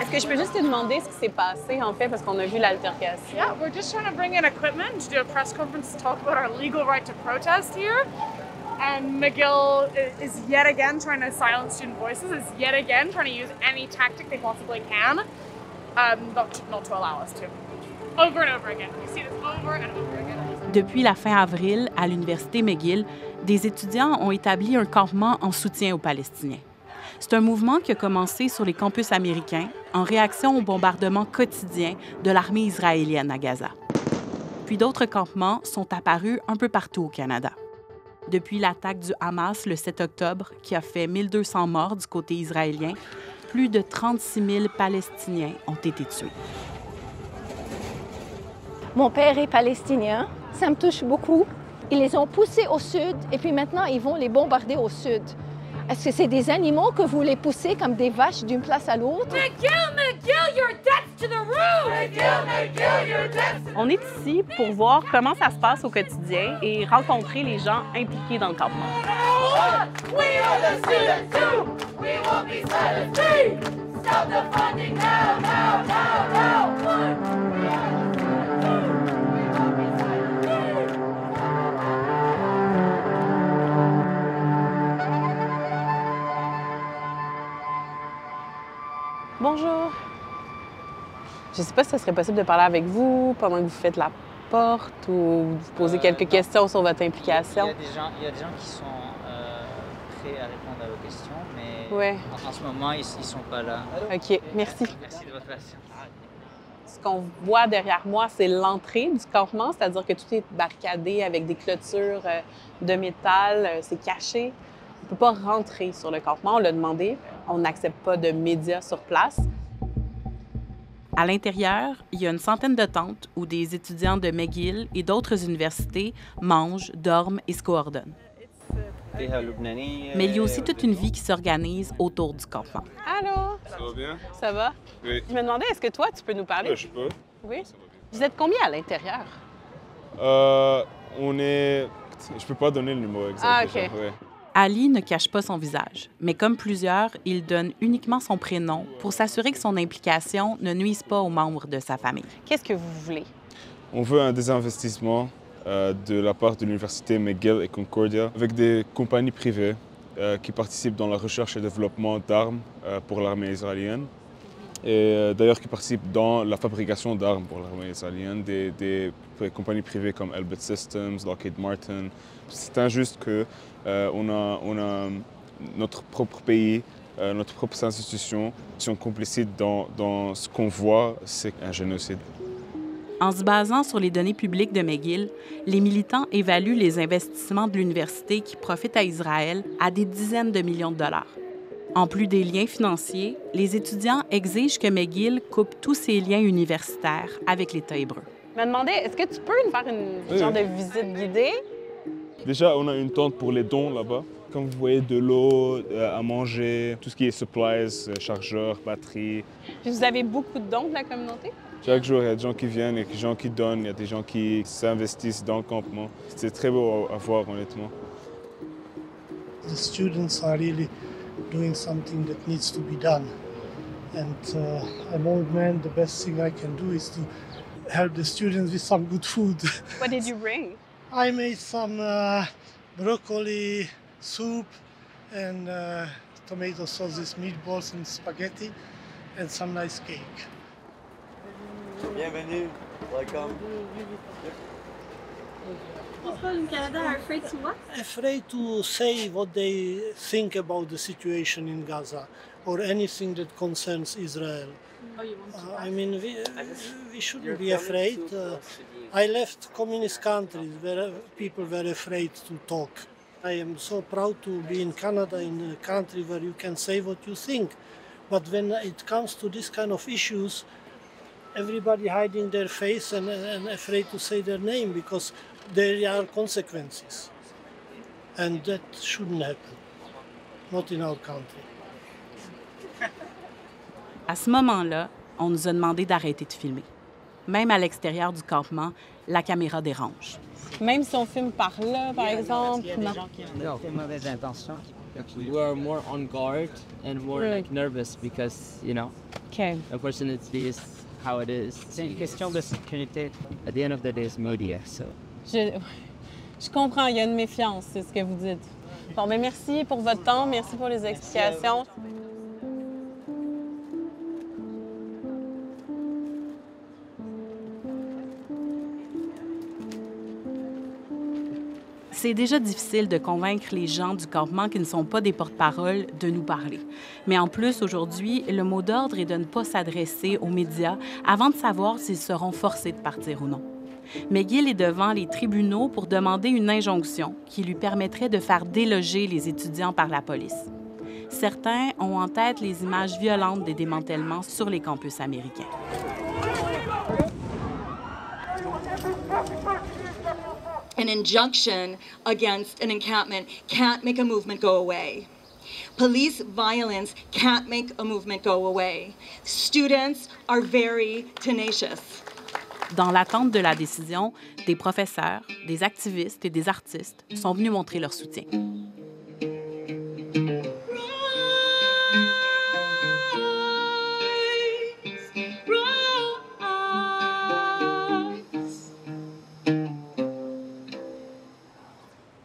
Est-ce que je peux juste te demander ce qui s'est passé, en fait, parce qu'on a vu l'altercation? Yeah, we're just trying to bring in equipment to do a press conference to talk about our legal right to protest here. And McGill is yet again trying to silence student voices, is yet again trying to use any tactic they possibly can not to allow us to. Over and over again. We see this over and over again. Depuis la fin avril, à l'Université McGill, des étudiants ont établi un campement en soutien aux Palestiniens. C'est un mouvement qui a commencé sur les campus américains en réaction aux bombardements quotidiens de l'armée israélienne à Gaza. Puis d'autres campements sont apparus un peu partout au Canada. Depuis l'attaque du Hamas le 7 octobre, qui a fait 1200 morts du côté israélien, plus de 36 000 Palestiniens ont été tués. Mon père est palestinien, ça me touche beaucoup. Ils les ont poussés au sud et puis maintenant, ils vont les bombarder au sud. Est-ce que c'est des animaux que vous les poussez comme des vaches d'une place à l'autre? McGill, your debts to the roof! McGill, your debts! On est ici pour voir comment ça se passe au quotidien et rencontrer les gens impliqués dans le campement. We are the students too! We won't be silenced! Free! Stop the funding now, now, now, now! We are the students too! We won't be silenced! Bonjour. Je ne sais pas si ce serait possible de parler avec vous pendant que vous faites la porte ou vous poser quelques questions sur votre implication. Il y a des gens qui sont prêts à répondre à vos questions, mais Ouais. en ce moment, ils ne sont pas là. OK, merci. Merci de votre patience. Ce qu'on voit derrière moi, c'est l'entrée du campement, c'est-à-dire que tout est barricadé avec des clôtures de métal, c'est caché. On ne peut pas rentrer sur le campement, on l'a demandé. On n'accepte pas de médias sur place. À l'intérieur, il y a une centaine de tentes où des étudiants de McGill et d'autres universités mangent, dorment et se coordonnent. Mais il y a aussi toute une vie qui s'organise autour du campement. Allô? Ça va bien? Ça va? Oui. Je me demandais, est-ce que toi, tu peux nous parler? Ouais, je peux. Oui? Vous êtes combien à l'intérieur? On est... Je peux pas donner le numéro exact. Ah, OK. déjà, ouais. Ali ne cache pas son visage, mais comme plusieurs, il donne uniquement son prénom pour s'assurer que son implication ne nuise pas aux membres de sa famille. Qu'est-ce que vous voulez? On veut un désinvestissement de la part de l'Université McGill et Concordia avec des compagnies privées qui participent dans la recherche et développement d'armes pour l'armée israélienne. Et d'ailleurs qui participent dans la fabrication d'armes pour l'armée israélienne, des compagnies privées comme Elbit Systems, Lockheed Martin. C'est injuste qu'on a notre propre pays, notre propre institution qui sont complicites dans ce qu'on voit, c'est un génocide. En se basant sur les données publiques de McGill, les militants évaluent les investissements de l'université qui profitent à Israël à des dizaines de millions de dollars. En plus des liens financiers, les étudiants exigent que McGill coupe tous ses liens universitaires avec l'État hébreu. Je me demandais, est-ce que tu peux nous faire une genre de visite guidée? Déjà, on a une tente pour les dons là-bas. Comme vous voyez, de l'eau, à manger, tout ce qui est supplies, chargeurs, batteries. Puis vous avez beaucoup de dons de la communauté? Chaque jour, il y a des gens qui viennent, il y a des gens qui donnent, il y a des gens qui s'investissent dans le campement. C'est très beau à voir, honnêtement. The students are really doing something that needs to be done. And I'm old man, the best thing I can do is to help the students with some good food. What did you bring? I made some broccoli soup and tomato sauces, meatballs and spaghetti and some nice cake. Bienvenue, welcome. People in Canada are afraid to what? Afraid to say what they think about the situation in Gaza or anything that concerns Israel. Oh, you want to I mean, we shouldn't be afraid. I left communist countries where people were afraid to talk. I am so proud to be in Canada, in a country where you can say what you think. But when it comes to this kind of issues, everybody hiding their face and afraid to say their name because there are consequences. And that shouldn't happen, not in our country. À ce moment-là, on nous a demandé d'arrêter de filmer. Même à l'extérieur du campement, la caméra dérange. Même si on filme par là, par exemple... Il y a des gens qui ont des mauvaises intentions we are more on guard and more like nervous because, you know, unfortunately it's how it is. C'est une question de sécurité. At the end of the day, it's media, so. Je comprends, il y a une méfiance, c'est ce que vous dites. Bon, mais merci pour votre temps, merci pour les explications. C'est déjà difficile de convaincre les gens du campement qui ne sont pas des porte-parole de nous parler. Mais en plus, aujourd'hui, le mot d'ordre est de ne pas s'adresser aux médias avant de savoir s'ils seront forcés de partir ou non. McGill est devant les tribunaux pour demander une injonction qui lui permettrait de faire déloger les étudiants par la police. Certains ont en tête les images violentes des démantèlements sur les campus américains. An injunction against an encampment can't make a movement go away. Police violence can't make a movement go away. Students are very tenacious. Dans l'attente de la décision, des professeurs, des activistes et des artistes sont venus montrer leur soutien.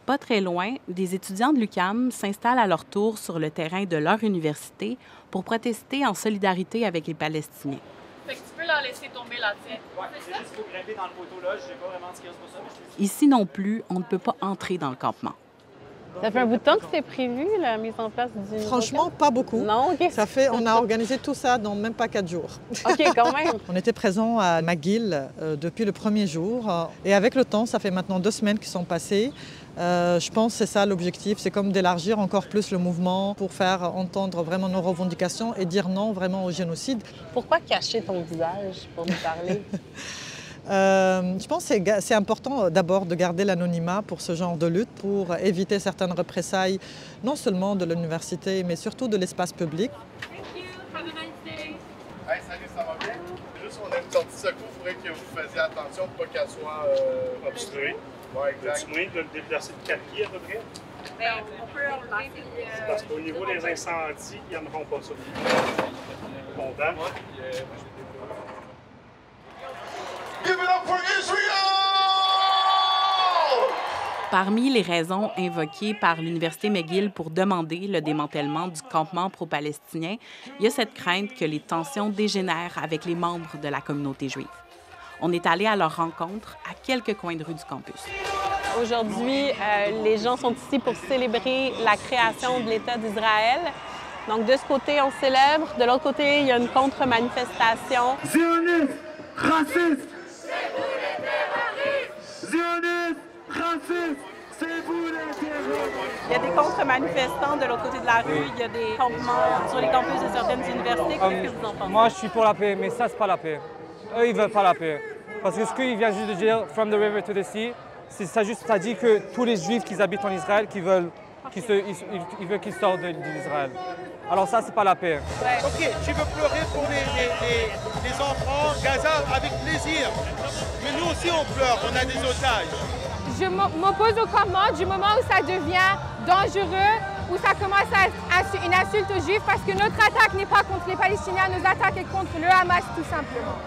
Pas très loin, des étudiants de l'UQAM s'installent à leur tour sur le terrain de leur université pour protester en solidarité avec les Palestiniens. Fait que tu peux la laisser tomber là, tiens. Ouais, c'est juste qu'il faut grimper dans le poteau là. Je sais pas vraiment ce qu'il y a pour ça. Ici non plus, on ne peut pas entrer dans le campement. Ça fait un bout de temps que c'était prévu, la mise en place du... Franchement, pas beaucoup. Non, OK. On a organisé tout ça dans même pas 4 jours. OK, quand même. On était présents à McGill depuis le premier jour. Et avec le temps, ça fait maintenant 2 semaines qui sont passées. Je pense que c'est ça l'objectif, c'est comme d'élargir encore plus le mouvement pour faire entendre vraiment nos revendications et dire non vraiment au génocide. Pourquoi cacher ton visage pour nous parler? Je pense que c'est important d'abord de garder l'anonymat pour ce genre de lutte, pour éviter certaines représailles, non seulement de l'université, mais surtout de l'espace public. Hey, salut, ça va bien? Juste, on a une sortie de secours, il faudrait que vous fassiez attention pour pas qu'elle soit obstruée. Ouais, exact. As-tu moyen de le déplacer de 4 pieds à peu près? On peut enlever des... Parce qu'au niveau des incendies, ils n'aimeront pas ça. Content? Give it up for Israel! Parmi les raisons invoquées par l'Université McGill pour demander le démantèlement du campement pro-palestinien, il y a cette crainte que les tensions dégénèrent avec les membres de la communauté juive. On est allé à leur rencontre à quelques coins de rue du campus. Aujourd'hui, les gens sont ici pour célébrer la création de l'État d'Israël. Donc, de ce côté, on célèbre. De l'autre côté, il y a une contre-manifestation. Zioniste, raciste, c'est vous les terroristes! Zioniste, raciste, c'est vous les terroristes! Il y a des contre-manifestants de l'autre côté de la rue. Il y a des campements sur les campus de certaines universités. Qu'est-ce que vous en pensez? Moi, je suis pour la paix, mais ça, c'est pas la paix. Eux, ils veulent pas la paix. Parce que ce qu'il vient juste de dire, from the river to the sea, ça dit que tous les Juifs qui habitent en Israël, ils veulent qu'ils sortent d'Israël. Alors ça, c'est pas la paix. OK, tu veux pleurer pour les enfants, Gaza, avec plaisir. Mais nous aussi, on pleure, on a des otages. Je m'oppose au campement du moment où ça devient dangereux, où ça commence à être une insulte aux Juifs, parce que notre attaque n'est pas contre les Palestiniens, notre attaque est contre le Hamas, tout simplement.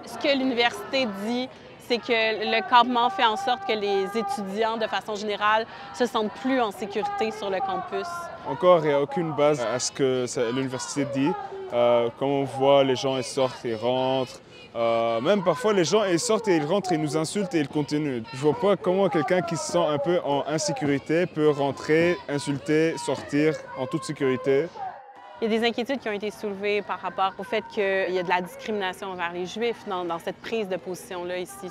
Ce que l'université dit, c'est que le campement fait en sorte que les étudiants, de façon générale, se sentent plus en sécurité sur le campus. Encore, il n'y a aucune base à ce que l'université dit. Comme on voit, les gens ils sortent et rentrent. Même parfois, les gens ils sortent et ils rentrent et nous insultent et ils continuent. Je ne vois pas comment quelqu'un qui se sent un peu en insécurité peut rentrer, insulter, sortir en toute sécurité. Il y a des inquiétudes qui ont été soulevées par rapport au fait qu'il y a de la discrimination envers les Juifs dans cette prise de position-là ici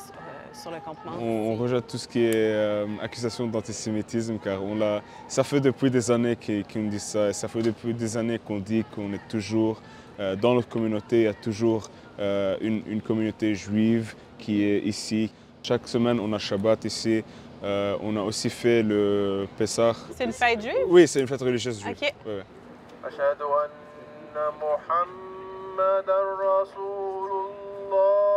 sur le campement. On rejette tout ce qui est accusation d'antisémitisme car ça fait depuis des années qu'on dit ça et ça fait depuis des années qu'on dit qu'on est toujours, dans notre communauté, il y a toujours une communauté juive qui est ici. Chaque semaine, on a Shabbat ici. On a aussi fait le Pessah. C'est une fête juive? Oui, c'est une fête religieuse juive. Okay. Ouais. أشهد أن محمدًا رسول الله.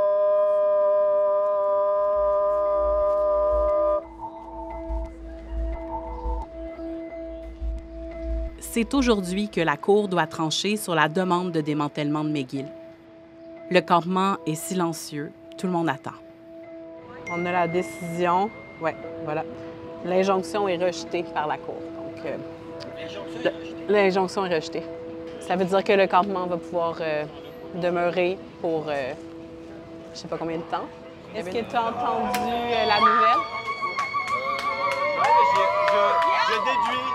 c'est aujourd'hui que la Cour doit trancher sur la demande de démantèlement de McGill. Le campement est silencieux, tout le monde attend. On a la décision, ouais, voilà. L'injonction est rejetée par la Cour. Donc, l'injonction est rejetée. Ça veut dire que le campement va pouvoir demeurer pour je ne sais pas combien de temps. Est-ce que tu as entendu la nouvelle? Je déduis.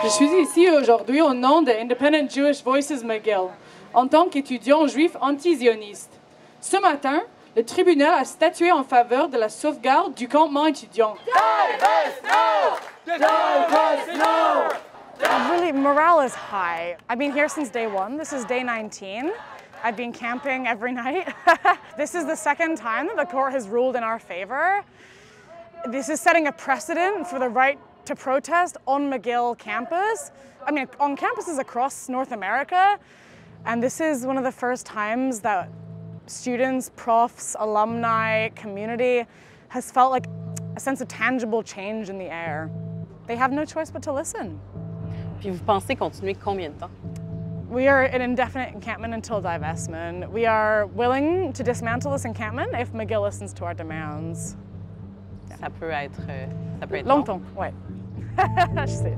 Je suis ici aujourd'hui au nom de Independent Jewish Voices McGill, en tant qu'étudiant juif anti-zioniste. Ce matin, le tribunal a statué en faveur de la sauvegarde du campement étudiant. Really, morale is high. I've been here since day one. This is day 19. I've been camping every night. This is the second time that the court has ruled in our favor. This is setting a precedent for the right to protest on McGill campus. I mean, on campuses across North America. And this is one of the first times that students, profs, alumni, community has felt like a sense of tangible change in the air. They have no choice but to listen. Puis vous pensez continuer combien de temps? We are in indefinite encampment until divestment. We are willing to dismantle this encampment if McGill listens to our demands. Ça peut être longtemps, ouais. Je sais.